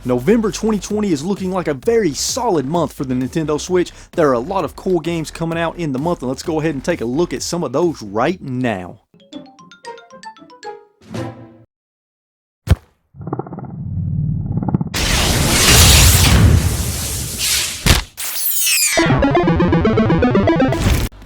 November 2020 is looking like a very solid month for the Nintendo Switch. There are a lot of cool games coming out in the month, and let's go ahead and take a look at some of those right now.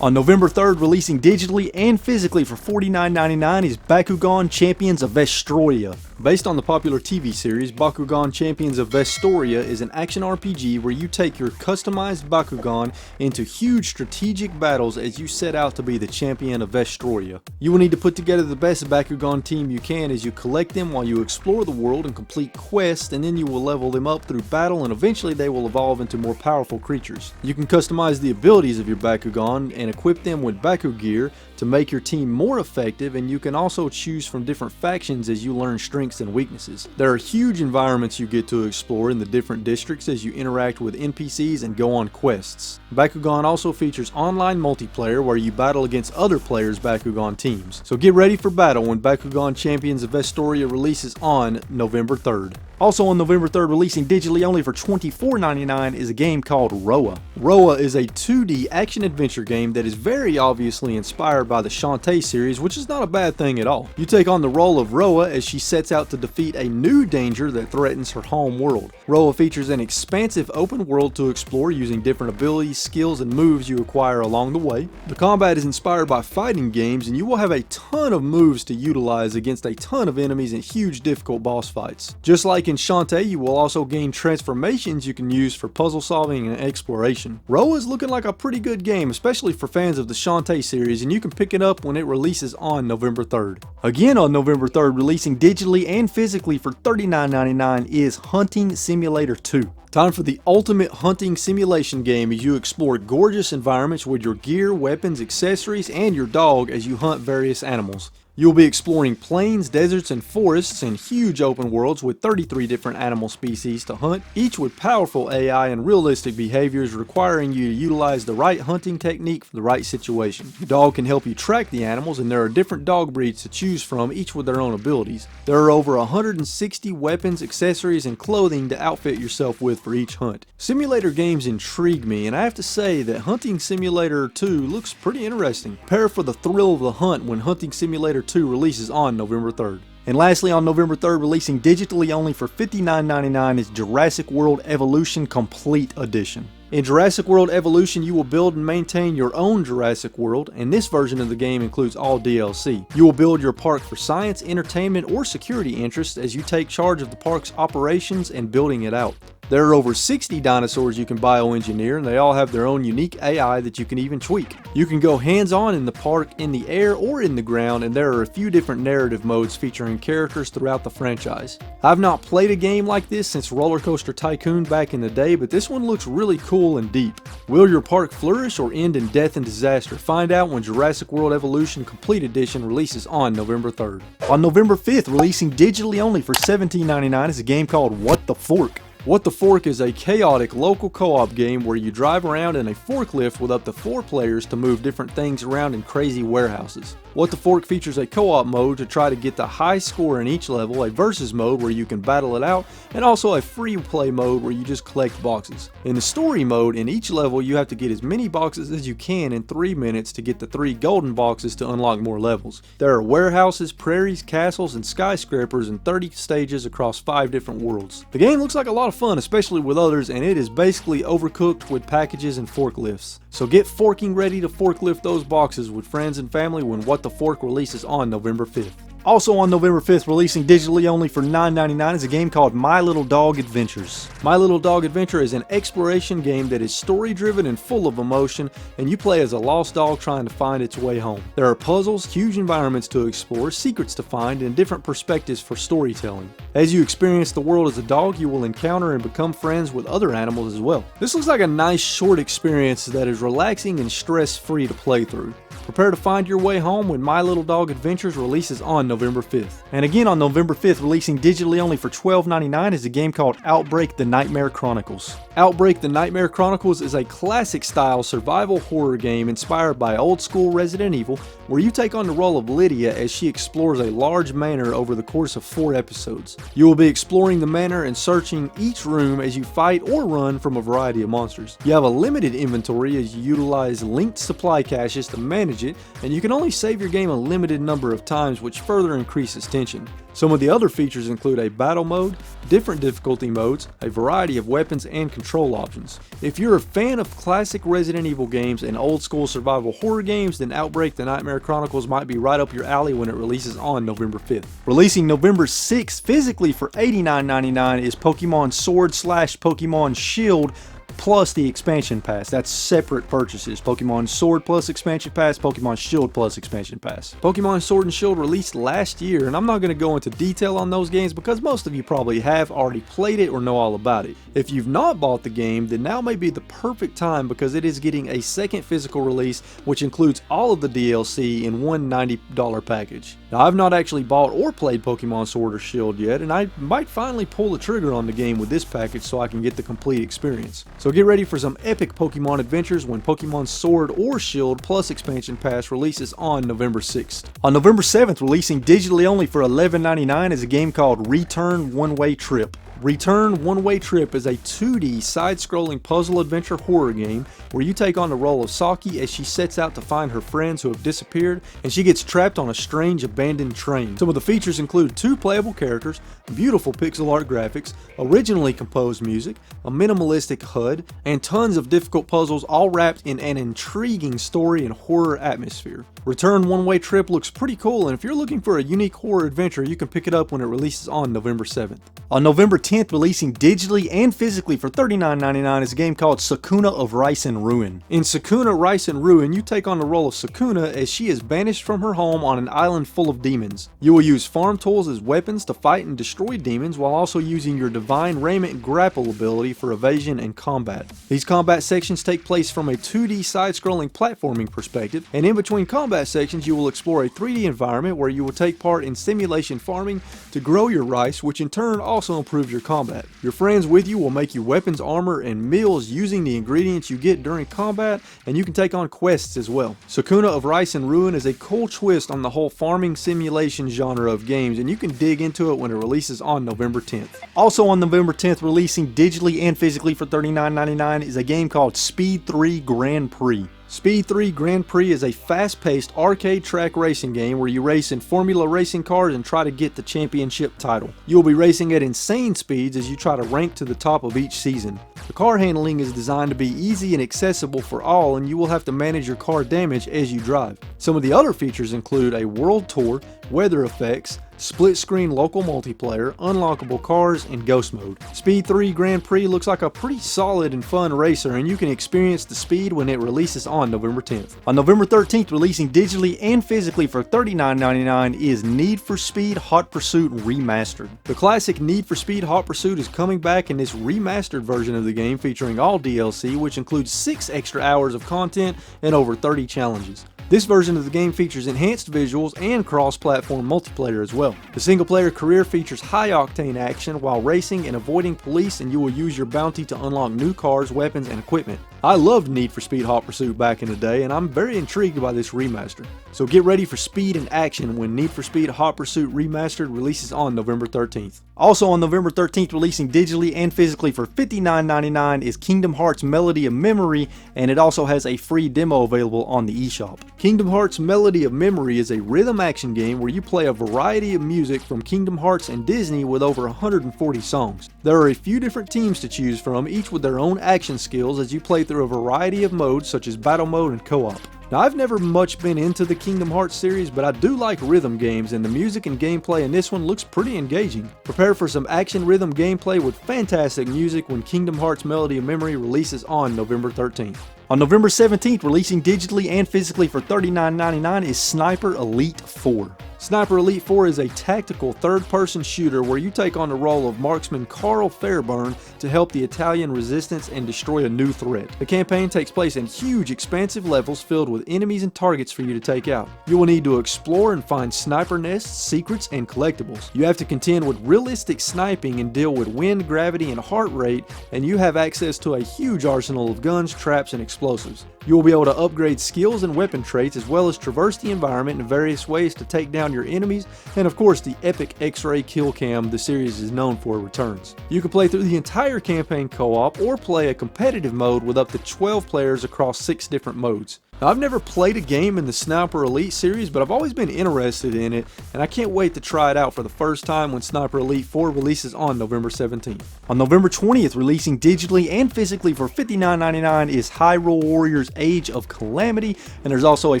On November 3rd, releasing digitally and physically for $49.99 is Bakugan Champions of Vestoria. Based on the popular TV series, Bakugan Champions of Vestoria is an action RPG where you take your customized Bakugan into huge strategic battles as you set out to be the champion of Vestoria. You will need to put together the best Bakugan team you can as you collect them while you explore the world and complete quests, and then you will level them up through battle, and eventually they will evolve into more powerful creatures. You can customize the abilities of your Bakugan and equip them with Baku gear to make your team more effective, and you can also choose from different factions as you learn strengths and weaknesses. There are huge environments you get to explore in the different districts as you interact with NPCs and go on quests. Bakugan also features online multiplayer where you battle against other players' Bakugan teams. So get ready for battle when Bakugan Champions of Vestoria releases on November 3rd. Also on November 3rd, releasing digitally only for $24.99 is a game called Roa. Roa is a 2D action-adventure game that is very obviously inspired by the Shantae series, which is not a bad thing at all. You take on the role of Roa as she sets out to defeat a new danger that threatens her home world. Roa features an expansive open world to explore using different abilities, skills, and moves you acquire along the way. The combat is inspired by fighting games, and you will have a ton of moves to utilize against a ton of enemies in huge difficult boss fights. Just like in Shantae, you will also gain transformations you can use for puzzle solving and exploration. Roa is looking like a pretty good game, especially for fans of the Shantae series, and you can pick it up when it releases on November 3rd. Again on November 3rd, releasing digitally and physically for $39.99 is Hunting Simulator 2. Time for the ultimate hunting simulation game as you explore gorgeous environments with your gear, weapons, accessories, and your dog as you hunt various animals. You'll be exploring plains, deserts, and forests in huge open worlds with 33 different animal species to hunt, each with powerful AI and realistic behaviors requiring you to utilize the right hunting technique for the right situation. Your dog can help you track the animals, and there are different dog breeds to choose from, each with their own abilities. There are over 160 weapons, accessories, and clothing to outfit yourself with for each hunt. Simulator games intrigue me, and I have to say that Hunting Simulator 2 looks pretty interesting. Prepare for the thrill of the hunt when Hunting Simulator 2 releases on November 3rd. And lastly, on November 3rd, releasing digitally only for $59.99 is Jurassic World Evolution Complete Edition. In Jurassic World Evolution, you will build and maintain your own Jurassic World, and this version of the game includes all DLC. You will build your park for science, entertainment, or security interests as you take charge of the park's operations and building it out. There are over 60 dinosaurs you can bioengineer, and they all have their own unique AI that you can even tweak. You can go hands-on in the park, in the air, or in the ground, and there are a few different narrative modes featuring characters throughout the franchise. I've not played a game like this since Roller Coaster Tycoon back in the day, but this one looks really cool and deep. Will your park flourish or end in death and disaster? Find out when Jurassic World Evolution Complete Edition releases on November 3rd. On November 5th, releasing digitally only for $17.99 is a game called What the Fork. What the Fork is a chaotic local co-op game where you drive around in a forklift with up to 4 players to move different things around in crazy warehouses. What the Fork features a co-op mode to try to get the high score in each level, a versus mode where you can battle it out, and also a free play mode where you just collect boxes. In the story mode, in each level you have to get as many boxes as you can in 3 minutes to get the 3 golden boxes to unlock more levels. There are warehouses, prairies, castles, and skyscrapers in 30 stages across 5 different worlds. The game looks like a lot of fun, especially with others, and it is basically overcooked with packages and forklifts. So get forking ready to forklift those boxes with friends and family when What the Fork releases on November 5th. Also on November 5th, releasing digitally only for $9.99 is a game called My Little Dog Adventures. My Little Dog Adventure is an exploration game that is story-driven and full of emotion, and you play as a lost dog trying to find its way home. There are puzzles, huge environments to explore, secrets to find, and different perspectives for storytelling. As you experience the world as a dog, you will encounter and become friends with other animals as well. This looks like a nice short experience that is relaxing and stress-free to play through. Prepare to find your way home when My Little Dog Adventures releases on November 5th. And again on November 5th, releasing digitally only for $12.99 is a game called Outbreak: The Nightmare Chronicles. Outbreak: The Nightmare Chronicles is a classic style survival horror game inspired by old school Resident Evil, where you take on the role of Lydia as she explores a large manor over the course of 4 episodes. You will be exploring the manor and searching each room as you fight or run from a variety of monsters. You have a limited inventory as you utilize linked supply caches to manage it, and you can only save your game a limited number of times, which further increases tension. Some of the other features include a battle mode, different difficulty modes, a variety of weapons and control options. If you're a fan of classic Resident Evil games and old school survival horror games, then Outbreak: The Nightmare Chronicles might be right up your alley when it releases on November 5th. Releasing November 6th physically for $89.99 is Pokemon Sword / Pokemon Shield plus the expansion pass. That's separate purchases. Pokemon Sword plus expansion pass, Pokemon Shield plus expansion pass. Pokemon Sword and Shield released last year, and I'm not going to go into detail on those games because most of you probably have already played it or know all about it. If you've not bought the game, then now may be the perfect time because it is getting a second physical release, which includes all of the DLC in one $90 package. Now, I've not actually bought or played Pokemon Sword or Shield yet, and I might finally pull the trigger on the game with this package so I can get the complete experience. So get ready for some epic Pokemon adventures when Pokemon Sword or Shield plus expansion pass releases on November 6th. On November 7th, releasing digitally only for $11.99 is a game called Return One-Way Trip. Return One-Way Trip is a 2D side-scrolling puzzle adventure horror game where you take on the role of Saki as she sets out to find her friends who have disappeared, and she gets trapped on a strange abandoned train. Some of the features include 2 playable characters, beautiful pixel art graphics, originally composed music, a minimalistic HUD, and tons of difficult puzzles, all wrapped in an intriguing story and horror atmosphere. Return One-Way Trip looks pretty cool, and if you're looking for a unique horror adventure, you can pick it up when it releases on November 7th. On November 10th, releasing digitally and physically for $39.99 is a game called Sakuna of Rice and Ruin. In Sakuna Rice and Ruin, you take on the role of Sakuna as she is banished from her home on an island full of demons. You will use farm tools as weapons to fight and destroy demons while also using your Divine Raiment grapple ability for evasion and combat. These combat sections take place from a 2D side-scrolling platforming perspective, and in between combat sections you will explore a 3D environment where you will take part in simulation farming to grow your rice, which in turn also improves your combat. Your friends with you will make you weapons, armor, and meals using the ingredients you get during combat, and you can take on quests as well. Sakuna of Rice and Ruin is a cool twist on the whole farming simulation genre of games, and you can dig into it when it releases on November 10th. Also on November 10th, releasing digitally and physically for $39.99 is a game called Speed 3 Grand Prix. Speed 3 Grand Prix is a fast-paced arcade track racing game where you race in formula racing cars and try to get the championship title. You will be racing at insane speeds as you try to rank to the top of each season. The car handling is designed to be easy and accessible for all, and you will have to manage your car damage as you drive. Some of the other features include a world tour, weather effects, split-screen local multiplayer, unlockable cars, and ghost mode. Speed 3 Grand Prix looks like a pretty solid and fun racer, and you can experience the speed when it releases on November 10th. On November 13th, releasing digitally and physically for $39.99 is Need for Speed Hot Pursuit Remastered. The classic Need for Speed Hot Pursuit is coming back in this remastered version of the game featuring all DLC, which includes 6 extra hours of content and over 30 challenges. This version of the game features enhanced visuals and cross-platform multiplayer as well. The single-player career features high-octane action while racing and avoiding police, and you will use your bounty to unlock new cars, weapons, and equipment. I loved Need for Speed Hot Pursuit back in the day, and I'm very intrigued by this remaster. So get ready for speed and action when Need for Speed Hot Pursuit Remastered releases on November 13th. Also on November 13th, releasing digitally and physically for $59.99 is Kingdom Hearts Melody of Memory, and it also has a free demo available on the eShop. Kingdom Hearts Melody of Memory is a rhythm action game where you play a variety of music from Kingdom Hearts and Disney with over 140 songs. There are a few different teams to choose from, each with their own action skills as you play through a variety of modes such as battle mode and co-op. Now, I've never much been into the Kingdom Hearts series, but I do like rhythm games, and the music and gameplay in this one looks pretty engaging. Prepare for some action rhythm gameplay with fantastic music when Kingdom Hearts Melody of Memory releases on November 13th. On November 17th, releasing digitally and physically for $39.99 is Sniper Elite 4. Sniper Elite 4 is a tactical third-person shooter where you take on the role of marksman Carl Fairburn to help the Italian resistance and destroy a new threat. The campaign takes place in huge, expansive levels filled with enemies and targets for you to take out. You will need to explore and find sniper nests, secrets, and collectibles. You have to contend with realistic sniping and deal with wind, gravity, and heart rate, and you have access to a huge arsenal of guns, traps, and explosives. You will be able to upgrade skills and weapon traits as well as traverse the environment in various ways to take down your enemies, and of course the epic X-ray kill cam the series is known for returns. You can play through the entire campaign co-op or play a competitive mode with up to 12 players across 6 different modes. Now, I've never played a game in the Sniper Elite series, but I've always been interested in it, and I can't wait to try it out for the first time when Sniper Elite 4 releases on November 17th. On November 20th, releasing digitally and physically for $59.99 is Hyrule Warriors Age of Calamity, and there's also a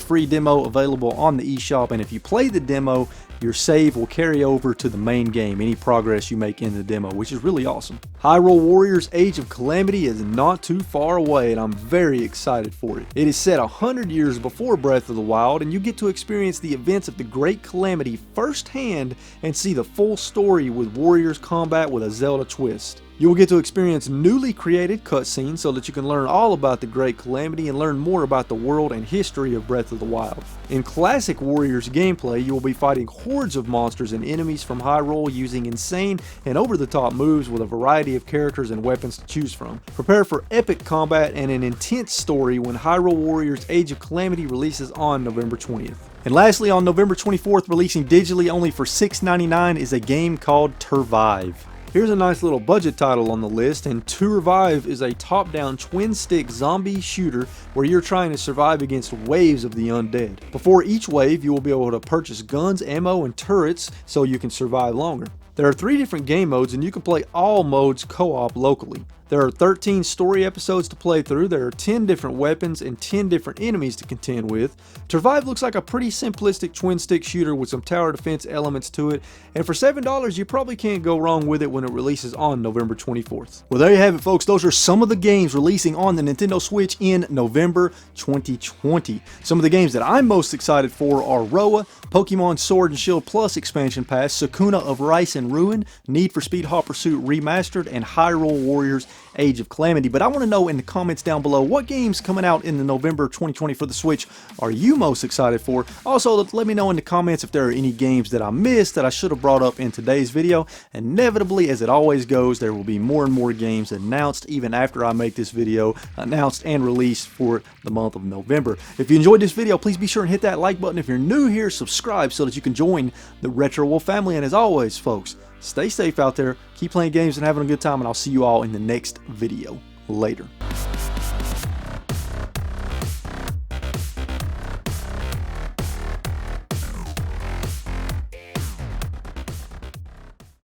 free demo available on the eShop, and if you play the demo, your save will carry over to the main game, any progress you make in the demo, which is really awesome. Hyrule Warriors Age of Calamity is not too far away, and I'm very excited for it. It is set 100 years before Breath of the Wild, and you get to experience the events of the Great Calamity firsthand and see the full story with Warriors combat with a Zelda twist. You will get to experience newly created cutscenes so that you can learn all about the Great Calamity and learn more about the world and history of Breath of the Wild. In classic Warriors gameplay, you will be fighting hordes of monsters and enemies from Hyrule using insane and over-the-top moves with a variety of characters and weapons to choose from. Prepare for epic combat and an intense story when Hyrule Warriors Age of Calamity releases on November 20th. And lastly, on November 24th, releasing digitally only for $6.99 is a game called Turvive. Here's a nice little budget title on the list, and Turvive is a top-down twin-stick zombie shooter where you're trying to survive against waves of the undead. Before each wave, you will be able to purchase guns, ammo, and turrets so you can survive longer. There are 3 different game modes, and you can play all modes co-op locally. There are 13 story episodes to play through, there are 10 different weapons and 10 different enemies to contend with. Turvive looks like a pretty simplistic twin-stick shooter with some tower defense elements to it, and for $7 you probably can't go wrong with it when it releases on November 24th. Well, there you have it, folks. Those are some of the games releasing on the Nintendo Switch in November 2020. Some of the games that I'm most excited for are Roa, Pokemon Sword and Shield Plus Expansion Pass, Sakuna of Rice and Ruin, Need for Speed Hot Pursuit Remastered, and Hyrule Warriors Age of Calamity. But I want to know in the comments down below, what games coming out in the November 2020 for the Switch are you most excited for? Also, let me know in the comments if there are any games that I missed that I should have brought up in today's video. Inevitably, as it always goes, there will be more and more games announced even after I make this video, announced and released for the month of November. If you enjoyed this video, please be sure and hit that like button. If you're new here, subscribe so that you can join the Retro Wolf family. And as always, folks, stay safe out there, keep playing games and having a good time, and I'll see you all in the next video. Later.